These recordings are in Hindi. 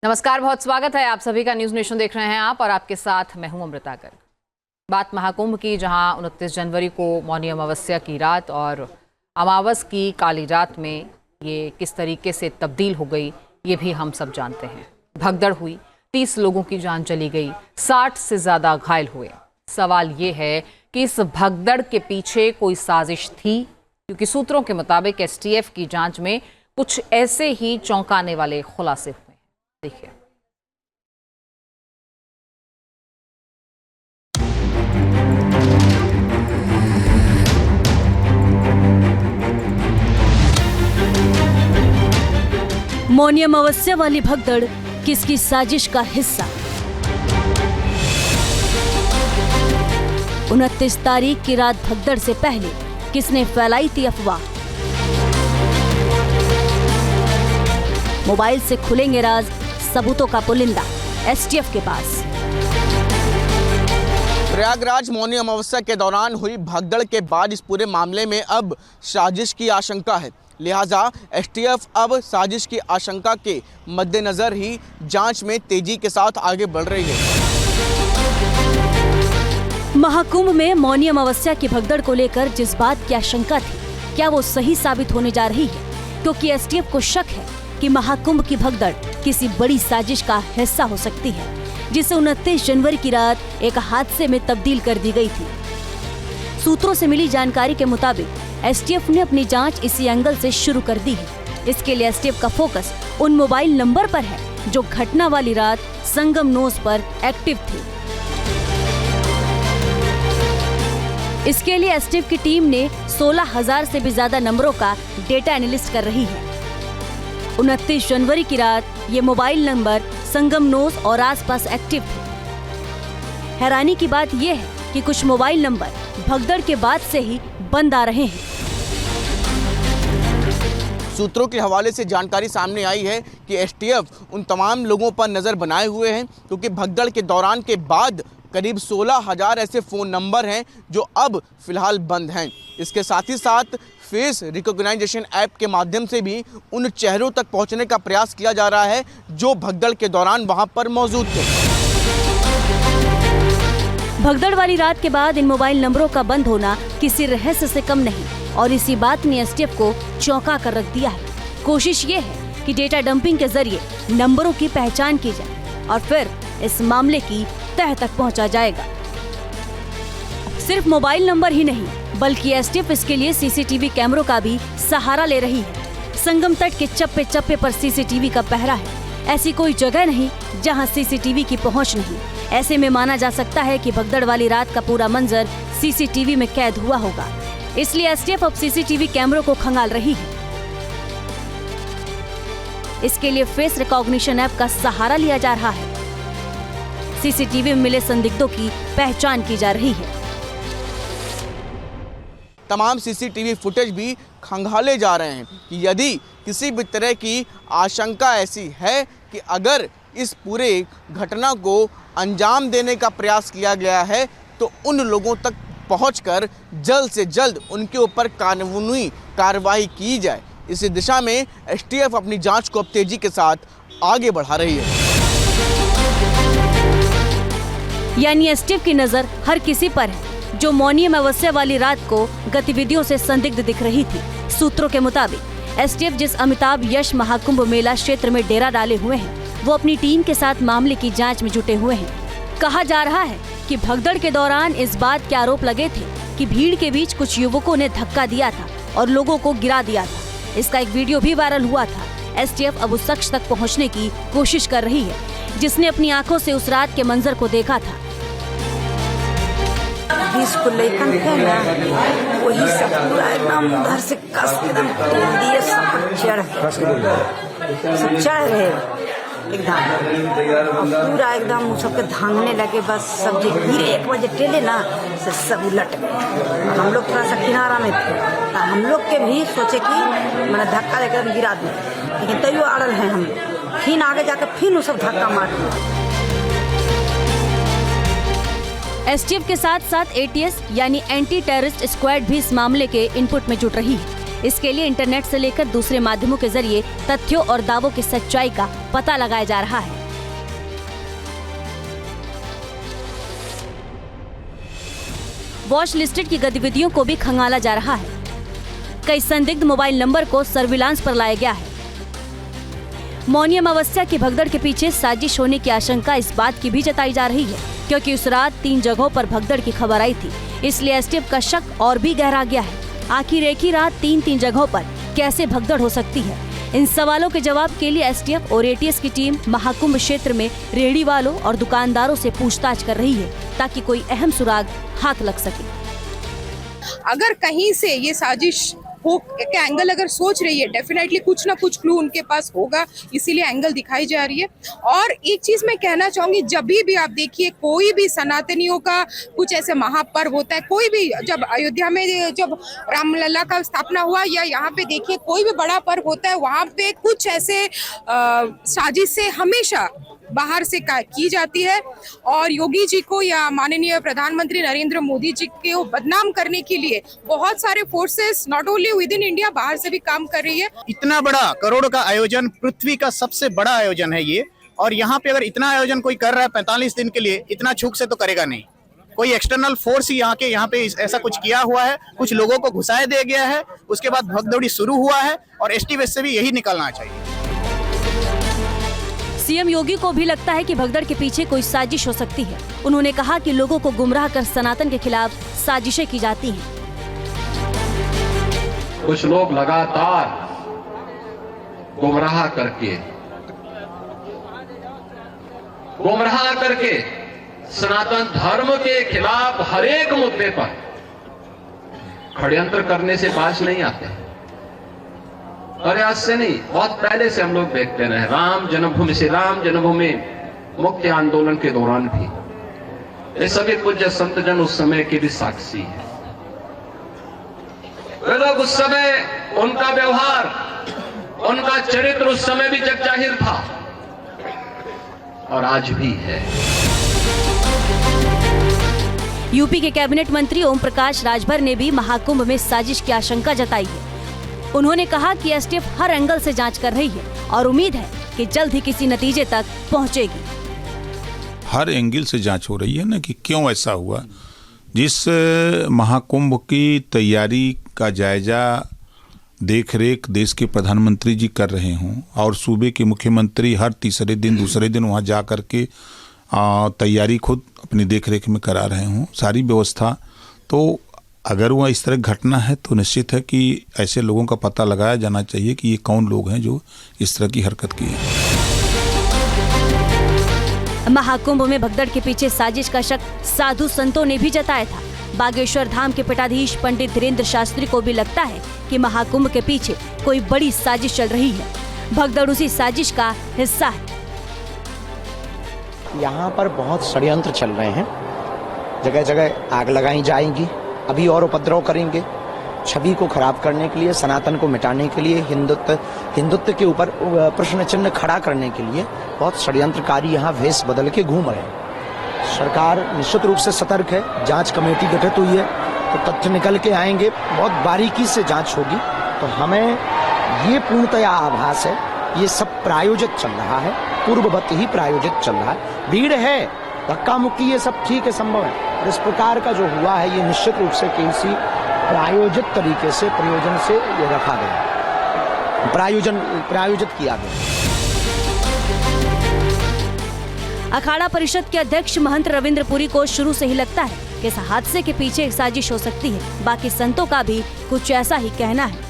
नमस्कार, बहुत स्वागत है आप सभी का। न्यूज नेशन देख रहे हैं आप और आपके साथ मैं हूं अमृता गर्ग। बात महाकुंभ की, जहां 29 जनवरी को मौनी अमावस्या की रात और अमावस की काली रात में ये किस तरीके से तब्दील हो गई, ये भी हम सब जानते हैं। भगदड़ हुई, 30 लोगों की जान चली गई, 60 से ज़्यादा घायल हुए। सवाल ये है कि इस भगदड़ के पीछे कोई साजिश थी, क्योंकि सूत्रों के मुताबिक एसटीएफ की जांच में कुछ ऐसे ही चौंकाने वाले खुलासे हुए। देखिए, मौनी अमावस्या वाली भगदड़ किसकी साजिश का हिस्सा? 29 तारीख की रात भगदड़ से पहले किसने फैलाई थी अफवाह? मोबाइल से खुलेंगे राज, सबूतों का पुलिंदा एसटीएफ के पास। प्रयागराज मौनी अमावस्या के दौरान हुई भगदड़ के बाद इस पूरे मामले में अब साजिश की आशंका है। लिहाजा एसटीएफ अब साजिश की आशंका के मद्देनजर ही जांच में तेजी के साथ आगे बढ़ रही है। महाकुंभ में मौनी अमावस्या की भगदड़ को लेकर जिस बात की आशंका थी, क्या वो सही साबित होने जा रही है? क्योंकि एसटीएफ को शक है कि महाकुंभ की भगदड़ किसी बड़ी साजिश का हिस्सा हो सकती है, जिसे 29 जनवरी की रात एक हादसे में तब्दील कर दी गई थी। सूत्रों से मिली जानकारी के मुताबिक एसटीएफ ने अपनी जांच इसी एंगल से शुरू कर दी है। इसके लिए एसटीएफ का फोकस उन मोबाइल नंबर पर है जो घटना वाली रात संगम नोज पर एक्टिव थे। इसके लिए एसटीएफ की टीम ने 16,000 से भी ज्यादा नंबरों का डेटा एनालिस्ट कर रही है। 29 जनवरी की रात ये मोबाइल नंबर संगम नोज और आसपास एक्टिव थे। हैरानी की बात यह है कि कुछ मोबाइल नंबर भगदड़ के बाद से ही बंद आ रहे हैं। सूत्रों के हवाले से जानकारी सामने आई है कि एसटीएफ उन तमाम लोगों पर नज़र बनाए हुए हैं, क्योंकि भगदड़ के दौरान के बाद करीब 16,000 ऐसे फ़ोन नंबर हैं जो अब फिलहाल बंद हैं। इसके साथ ही साथ फेस रिकॉग्नाइजेशन ऐप के माध्यम से भी उन चेहरों तक पहुंचने का प्रयास किया जा रहा है जो भगदड़ के दौरान वहां पर मौजूद थे। भगदड़ वाली रात के बाद इन मोबाइल नंबरों का बंद होना किसी रहस्य से कम नहीं, और इसी बात ने एसटीएफ को चौंका कर रख दिया है। कोशिश ये है कि डेटा डंपिंग के जरिए नंबरों की पहचान की जाए और फिर इस मामले की तह तक पहुंचा जाएगा। सिर्फ मोबाइल नंबर ही नहीं, बल्कि एसटीएफ इसके लिए सीसीटीवी कैमरों का भी सहारा ले रही है। संगम तट के चप्पे चप्पे पर सीसीटीवी का पहरा है। ऐसी कोई जगह नहीं जहां सीसीटीवी की पहुंच नहीं। ऐसे में माना जा सकता है कि भगदड़ वाली रात का पूरा मंजर सीसीटीवी में कैद हुआ होगा। इसलिए एसटीएफ अब सीसीटीवी कैमरों को खंगाल रही है। इसके लिए फेस रिकॉग्निशन ऐप का सहारा लिया जा रहा है। सीसीटीवी में मिले संदिग्धों की पहचान की जा रही है। तमाम सीसीटीवी फुटेज भी खंगाले जा रहे हैं कि यदि किसी भी तरह की आशंका ऐसी है कि अगर इस पूरे घटना को अंजाम देने का प्रयास किया गया है तो उन लोगों तक पहुंचकर जल्द से जल्द उनके ऊपर कानूनी कार्रवाई की जाए। इसी दिशा में एसटीएफ अपनी जांच को अब तेजी के साथ आगे बढ़ा रही है। यानी एसटीएफ की नजर हर किसी पर है जो मौनी अमावस्या वाली रात को गतिविधियों से संदिग्ध दिख रही थी। सूत्रों के मुताबिक एसटीएफ जिस अमिताभ यश महाकुंभ मेला क्षेत्र में डेरा डाले हुए हैं, वो अपनी टीम के साथ मामले की जांच में जुटे हुए हैं। कहा जा रहा है कि भगदड़ के दौरान इस बात के आरोप लगे थे कि भीड़ के बीच कुछ युवकों ने धक्का दिया था और लोगों को गिरा दिया था। इसका एक वीडियो भी वायरल हुआ था। एसटीएफ अब उस शख्स तक पहुँचने की कोशिश कर रही है जिसने अपनी आंखों से उस रात के मंजर को देखा था। 20 को लेकर थे ना, वही सब पूरा एकदम उधर से कस एकदम तोड़ दिए, सब चढ़ रहे एकदम, पूरा एकदम सबके धांगने लगे। बस सब जो गिरे 1 बजे टेले ना से सब उलट गए। हम लोग थोड़ा सा किनारा में थे तो हम लोग के भी सोचे कि मैंने धक्का देकर गिरा दूं, लेकिन तैयो अड़ल हैं हम लोग। फिर आगे जाकर फिर वो सब धक्का मार दिया। एसटीएफ के साथ साथ एटीएस यानी एंटी टेररिस्ट स्क्वाड भी इस मामले के इनपुट में जुट रही है। इसके लिए इंटरनेट से लेकर दूसरे माध्यमों के जरिए तथ्यों और दावों की सच्चाई का पता लगाया जा रहा है। वॉच लिस्टेड की गतिविधियों को भी खंगाला जा रहा है। कई संदिग्ध मोबाइल नंबर को सर्विलांस पर लाया गया है। मौनी अमावस्या की भगदड़ के पीछे साजिश होने की आशंका इस बात की भी जताई जा रही है क्योंकि उस रात 3 जगहों पर भगदड़ की खबर आई थी, इसलिए एसटीएफ का शक और भी गहरा गया है। आखिर एक ही रात 3 जगहों पर कैसे भगदड़ हो सकती है? इन सवालों के जवाब के लिए एसटीएफ और एटीएस की टीम महाकुंभ क्षेत्र में रेहड़ी वालों और दुकानदारों से पूछताछ कर रही है ताकि कोई अहम सुराग हाथ लग सके। अगर कहीं से ये साजिश हो के एंगल अगर सोच रही है, डेफिनेटली कुछ ना कुछ क्लू उनके पास होगा, इसीलिए एंगल दिखाई जा रही है। और एक चीज मैं कहना चाहूंगी, जब भी आप देखिए कोई भी सनातनियों का कुछ ऐसे महापर्व होता है, कोई भी जब अयोध्या में जब रामलला का स्थापना हुआ या यहाँ पे देखिए कोई भी बड़ा पर्व होता है, वहाँ पे कुछ ऐसे साजिश से हमेशा बाहर से की जाती है। और योगी जी को या माननीय प्रधानमंत्री नरेंद्र मोदी जी को बदनाम करने के लिए बहुत सारे forces not only with in India बाहर से भी काम कर रही है। इतना बड़ा करोड़ का आयोजन, पृथ्वी का सबसे बड़ा आयोजन है ये, और यहाँ पे अगर इतना आयोजन कोई कर रहा है 45 दिन के लिए, इतना छूक से तो करेगा नहीं। कोई एक्सटर्नल फोर्स ही यहाँ पे ऐसा कुछ किया हुआ है, कुछ लोगों को घुसाए दिया गया है, उसके बाद भगदौड़ी शुरू हुआ है और एसटीएफ से भी यही निकलना चाहिए। सीएम योगी को भी लगता है कि भगदड़ के पीछे कोई साजिश हो सकती है। उन्होंने कहा कि लोगों को गुमराह कर सनातन के खिलाफ साजिशें की जाती हैं। कुछ लोग लगातार गुमराह करके सनातन धर्म के खिलाफ हर एक मुद्दे पर षड्यंत्र करने से बाज नहीं आते। और आज से नहीं, बहुत पहले से हम लोग देखते रहे। राम जन्मभूमि मुक्ति आंदोलन के दौरान भी ये सभी पूज्य संतजन उस समय के भी साक्षी हैं। वे लोग उस समय, उनका व्यवहार, उनका चरित्र उस समय भी जग जाहिर था और आज भी है। यूपी के कैबिनेट मंत्री ओम प्रकाश राजभर ने भी महाकुंभ में साजिश की आशंका जताई है। उन्होंने कहा कि एसटीएफ हर एंगल से जांच कर रही है और उम्मीद है कि जल्द ही किसी नतीजे तक पहुंचेगी। हर एंगल से जांच हो रही है ना कि क्यों ऐसा हुआ। जिस महाकुंभ की तैयारी का जायजा देखरेख देश के प्रधानमंत्री जी कर रहे हों और सूबे के मुख्यमंत्री हर तीसरे दिन दूसरे दिन वहां जा कर के तैयारी खुद अपनी देखरेख में करा रहे हों, सारी व्यवस्था, तो अगर वह इस तरह घटना है तो निश्चित है कि ऐसे लोगों का पता लगाया जाना चाहिए कि ये कौन लोग हैं जो इस तरह की हरकत की है। महाकुंभ में भगदड़ के पीछे साजिश का शक साधु संतों ने भी जताया था। बागेश्वर धाम के पीठाधीश पंडित धीरेन्द्र शास्त्री को भी लगता है कि महाकुंभ के पीछे कोई बड़ी साजिश चल रही है। भगदड़ उसी साजिश का हिस्सा है। यहाँ पर बहुत षड्यंत्र चल रहे हैं, जगह जगह आग लगाई जाएंगी, अभी और उपद्रव करेंगे, छवि को खराब करने के लिए, सनातन को मिटाने के लिए, हिंदुत्व के ऊपर प्रश्न चिन्ह खड़ा करने के लिए बहुत षड्यंत्रकारी यहाँ वेश बदल के घूम रहे हैं। सरकार निश्चित रूप से सतर्क है। जांच कमेटी गठित हुई है तो तथ्य निकल के आएंगे, बहुत बारीकी से जांच होगी। तो हमें ये पूर्णतया आभास है ये सब प्रायोजित चल रहा है, पूर्ववत ही प्रायोजित चल रहा है। भीड़ है, धक्का मुक्की, ये सब ठीक है, संभव है, और इस प्रकार का जो हुआ है ये निश्चित रूप से किसी प्रायोजित तरीके से, प्रयोजन से ये रखा गया, प्रायोजित किया गया। अखाड़ा परिषद के अध्यक्ष महंत रविंद्र पुरी को शुरू से ही लगता है कि इस हादसे के पीछे एक साजिश हो सकती है। बाकी संतों का भी कुछ ऐसा ही कहना है।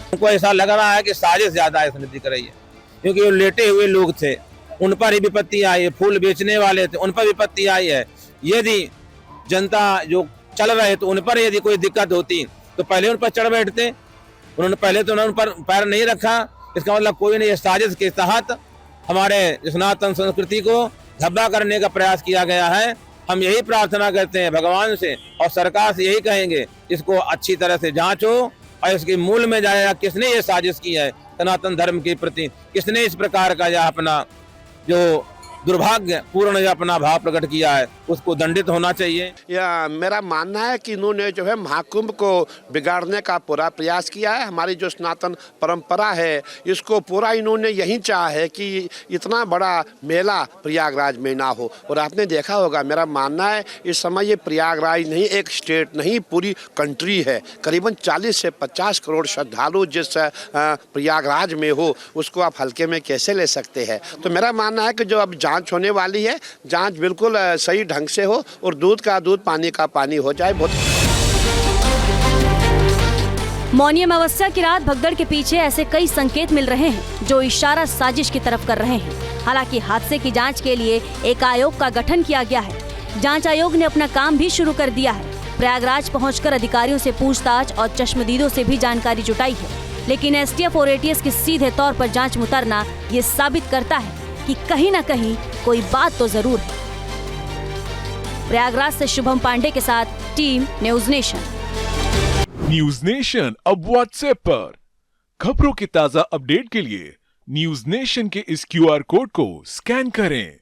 उनको ऐसा लग रहा है कि साजिश ज्यादा है दिख रही है, क्योंकि वो लेटे हुए लोग थे, उन पर ही विपत्ति आई है। फूल बेचने वाले थे, उन पर विपत्ति आई है। यदि जनता जो चल रहे तो उन पर यदि कोई दिक्कत होती तो पहले उन पर चढ़ बैठते। उन्होंने पहले तो उन पर पैर नहीं रखा, इसका मतलब कोई नहीं, साजिश के तहत हमारे सनातन संस्कृति को धब्बा करने का प्रयास किया गया है। हम यही प्रार्थना करते हैं भगवान से और सरकार से यही कहेंगे, इसको अच्छी तरह से जांचो और इसके मूल में जाएगा किसने ये साजिश की है सनातन धर्म के प्रति, किसने इस प्रकार का यह अपना जो दुर्भाग्यपूर्ण अपना भाव प्रकट किया है, उसको दंडित होना चाहिए। या मेरा मानना है कि इन्होंने जो है महाकुंभ को बिगाड़ने का पूरा प्रयास किया है। हमारी जो सनातन परंपरा है इसको पूरा इन्होंने यही चाहा है कि इतना बड़ा मेला प्रयागराज में ना हो। और आपने देखा होगा, मेरा मानना है इस समय ये प्रयागराज नहीं, एक स्टेट नहीं, पूरी कंट्री है। करीबन 40 से 50 करोड़ श्रद्धालु जिस प्रयागराज में हो उसको आप हल्के में कैसे ले सकते हैं। तो मेरा मानना है कि जो अब जांच होने वाली है, जांच बिल्कुल सही ढंग से हो और दूध का दूध पानी का पानी हो जाए। बहुत मौनी अमावस्या की रात भगदड़ के पीछे ऐसे कई संकेत मिल रहे हैं जो इशारा साजिश की तरफ कर रहे हैं। हालांकि हादसे की जांच के लिए एक आयोग का गठन किया गया है। जांच आयोग ने अपना काम भी शुरू कर दिया है। प्रयागराज पहुंचकर अधिकारियों से पूछताछ और चश्मदीदों से भी जानकारी जुटाई है। लेकिन एसटीएफ और एटीएस के सीधे तौर पर जांच में उतरना ये साबित करता है कि कहीं न कहीं कोई बात तो जरूर है। प्रयागराज से शुभम पांडे के साथ team news nation. News nation अब व्हाट्सएप पर खबरों के ताजा अपडेट के लिए न्यूज नेशन के इस QR कोड को स्कैन करें।